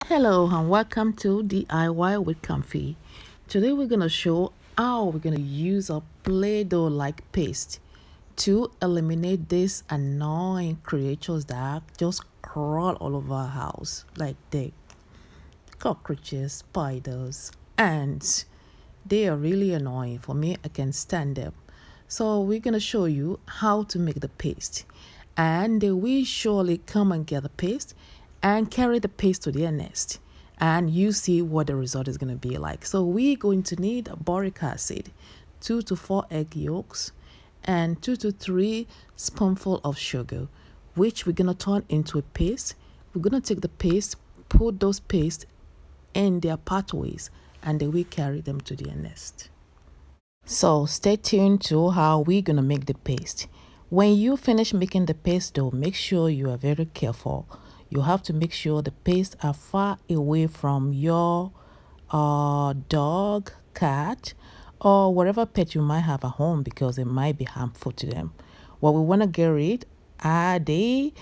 Hello and welcome to DIY with Comfy. Today we're going to show how we're going to use a Play-Doh like paste to eliminate these annoying creatures that just crawl all over our house like the cockroaches, spiders, ants. They are really annoying. For me, I can stand them. So we're going to show you how to make the paste. And they will surely come and get the paste and carry the paste to their nest. And you see what the result is going to be like. So we're going to need boric acid, 2 to 4 egg yolks, and 2 to 3 spoonful of sugar, which we're going to turn into a paste. We're going to take the paste, put those paste in their pathways, and they will carry them to their nest. So stay tuned to how we're going to make the paste. When you finish making the paste though, make sure you are very careful. You have to make sure the paste are far away from your dog, cat, or whatever pet you might have at home because it might be harmful to them. What we want to get rid are the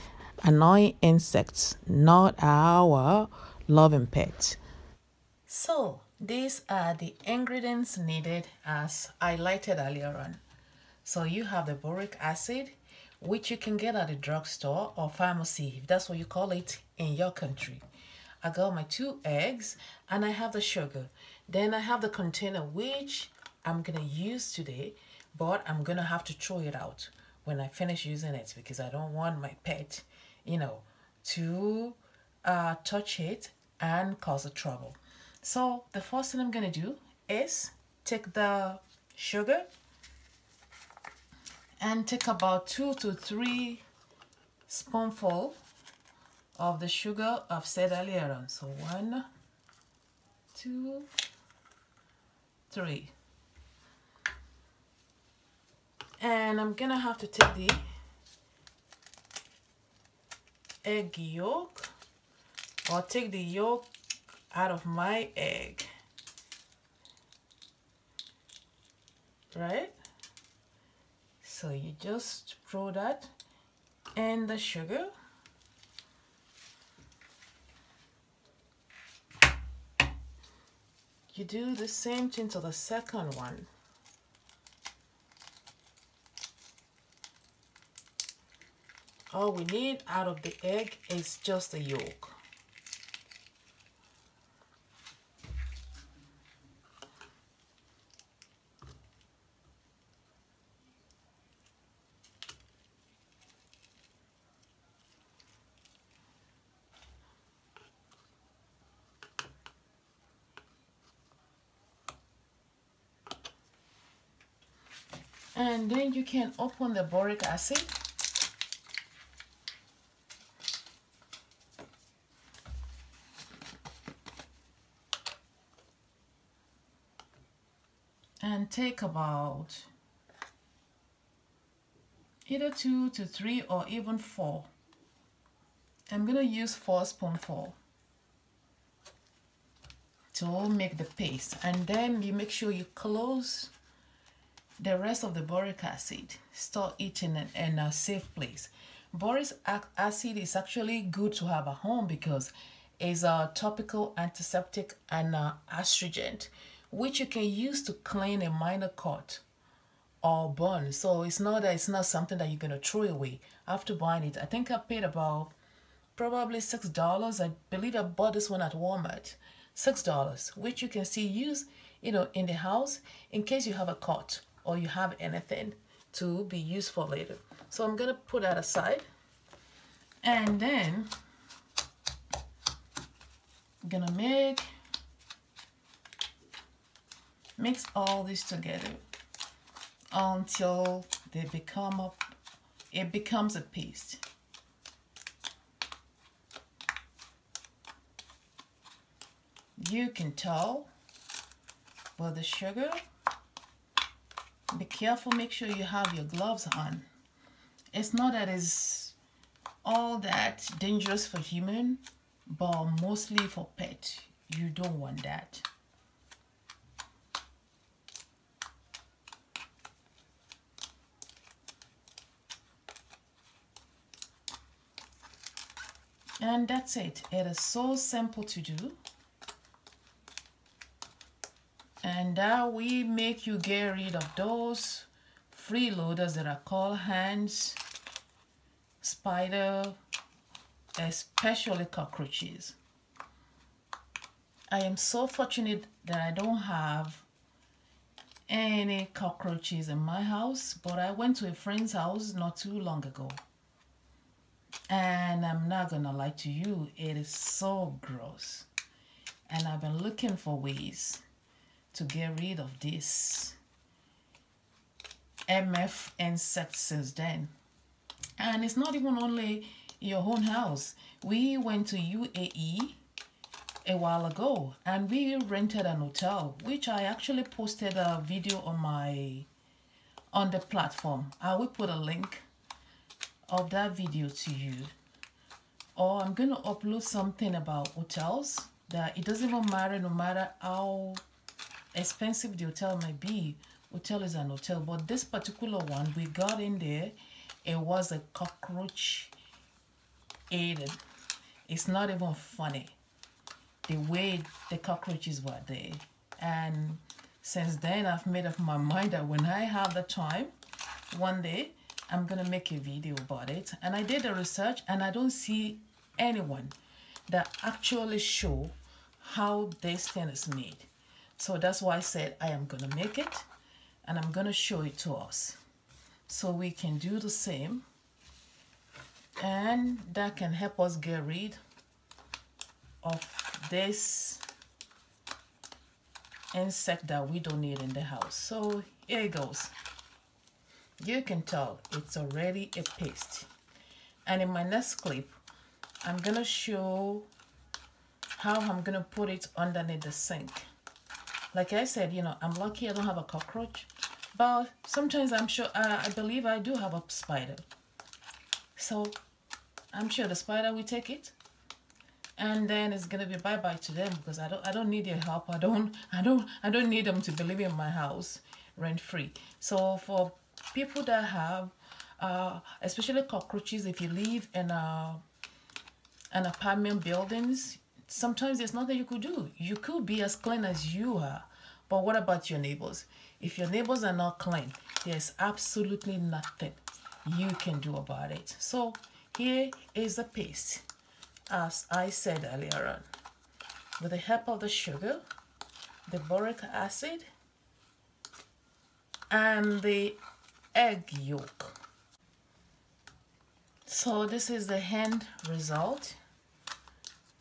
annoying insects, not our loving pets. So these are the ingredients needed as highlighted earlier on. So you have the boric acid, which you can get at the drugstore or pharmacy, if that's what you call it in your country. I got my 2 eggs and I have the sugar. Then I have the container which I'm going to use today, but I'm going to have to throw it out when I finish using it because I don't want my pet, to touch it and cause a trouble. So the first thing I'm going to do is take the sugar and take about 2 to 3 spoonful of the sugar I've said earlier on. So 1, 2, 3. And I'm gonna have to take the egg yolk, or take the yolk out of my egg, right? So you just throw that in the sugar. You do the same thing to the second one. All we need out of the egg is just the yolk. And then you can open the boric acid and take about either 2 to 3 or even 4. I'm going to use 4 spoonful to make the paste, and then you make sure you close the rest of the boric acid. Store it in a safe place. Boric acid is actually good to have at home because it's a topical antiseptic and astringent, which you can use to clean a minor cut or burn. So it's not something that you're gonna throw away after buying it. I think I paid about probably $6. I believe I bought this one at Walmart. $6, which you can still use, in the house in case you have a cut or you have anything to be used for later. So I'm gonna put that aside, and then I'm gonna mix all this together until it becomes a paste. You can tell with the sugar. Be careful, make sure you have your gloves on. It's not that it's all that dangerous for human, but mostly for pet. You don't want that. And that's it. It is so simple to do. And that will make you get rid of those freeloaders that are called ants, spider, especially cockroaches. I am so fortunate that I don't have any cockroaches in my house, but I went to a friend's house not too long ago. And I'm not gonna lie to you, it is so gross. And I've been looking for ways to get rid of this MF insect since then. And it's not even only your own house. We went to UAE a while ago and we rented an hotel, which I actually posted a video on the platform. I will put a link of that video to you, or I'm gonna upload something about hotels that it doesn't even matter, no matter how expensive the hotel might be. Hotel is an hotel, but this particular one, we got in there, it was a cockroach aided. It's not even funny the way the cockroaches were there. And since then I've made up my mind that when I have the time one day, I'm gonna make a video about it. And I did the research and I don't see anyone that actually show how this thing is made. So that's why I said I am gonna make it and I'm gonna show it to us so we can do the same, and that can help us get rid of this insect that we don't need in the house. So here it goes. You can tell it's already a paste. And in my next clip, I'm gonna show how I'm gonna put it underneath the sink. Like I said, you know, I'm lucky I don't have a cockroach, but sometimes I'm sure, I believe I do have a spider. So I'm sure the spider will take it, and then it's gonna be bye-bye to them because I don't need their help. I don't need them to be living in my house rent-free. So for people that have, especially cockroaches, if you live in an apartment buildings, sometimes there's nothing you could do. You could be as clean as you are, but what about your neighbors? If your neighbors are not clean, there's absolutely nothing you can do about it. So here is the paste, as I said earlier on, with the help of the sugar, the boric acid, and the egg yolk. So this is the end result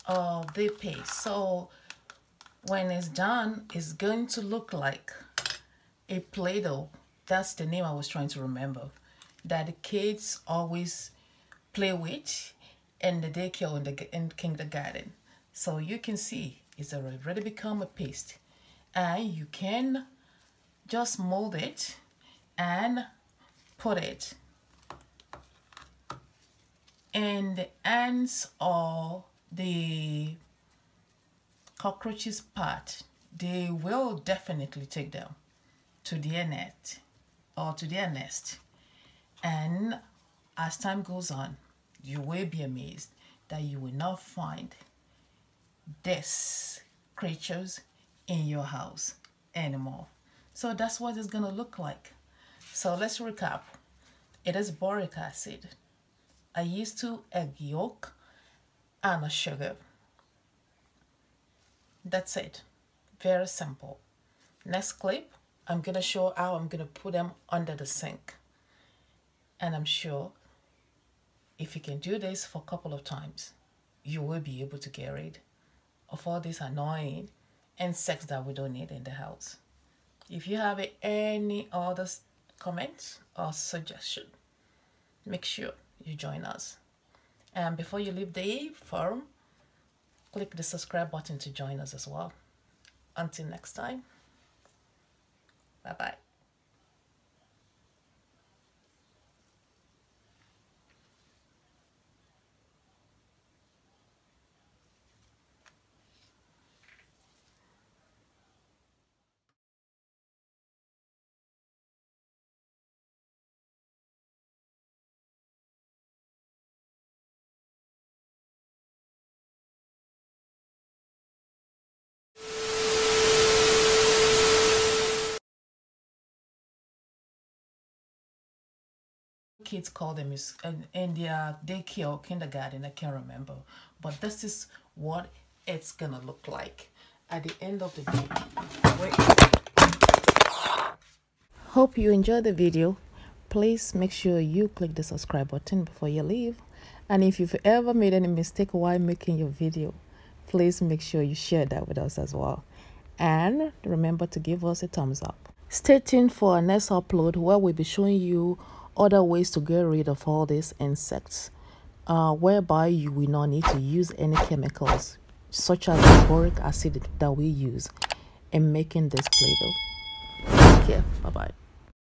of the paste. So when it's done, it's going to look like a Play-Doh. That's the name I was trying to remember, that the kids always play with in the daycare or in kindergarten. So you can see it's already become a paste, and you can just mold it and put it in the ants or the cockroaches part. They will definitely take them to their net or to their nest, and as time goes on, you will be amazed that you will not find these creatures in your house anymore. So that's what it's gonna look like. So let's recap. It is boric acid. I used 2 egg yolk and a sugar. That's it. Very simple. Next clip, I'm gonna show how I'm gonna put them under the sink. And I'm sure if you can do this for a couple of times, you will be able to get rid of all these annoying insects that we don't need in the house. If you have any other comments or suggestion, make sure you join us. And before you leave the forum, click the subscribe button to join us as well. Until next time, bye-bye. kids call them in their daycare or kindergarten, I can't remember, but this is what it's gonna look like at the end of the day. Hope you enjoyed the video. Please make sure you click the subscribe button before you leave, and if you've ever made any mistake while making your video, please make sure you share that with us as well, and remember to give us a thumbs up. Stay tuned for our next upload where we'll be showing you other ways to get rid of all these insects, whereby you will not need to use any chemicals such as the boric acid that we use in making this Play-Doh. Take care. Bye bye.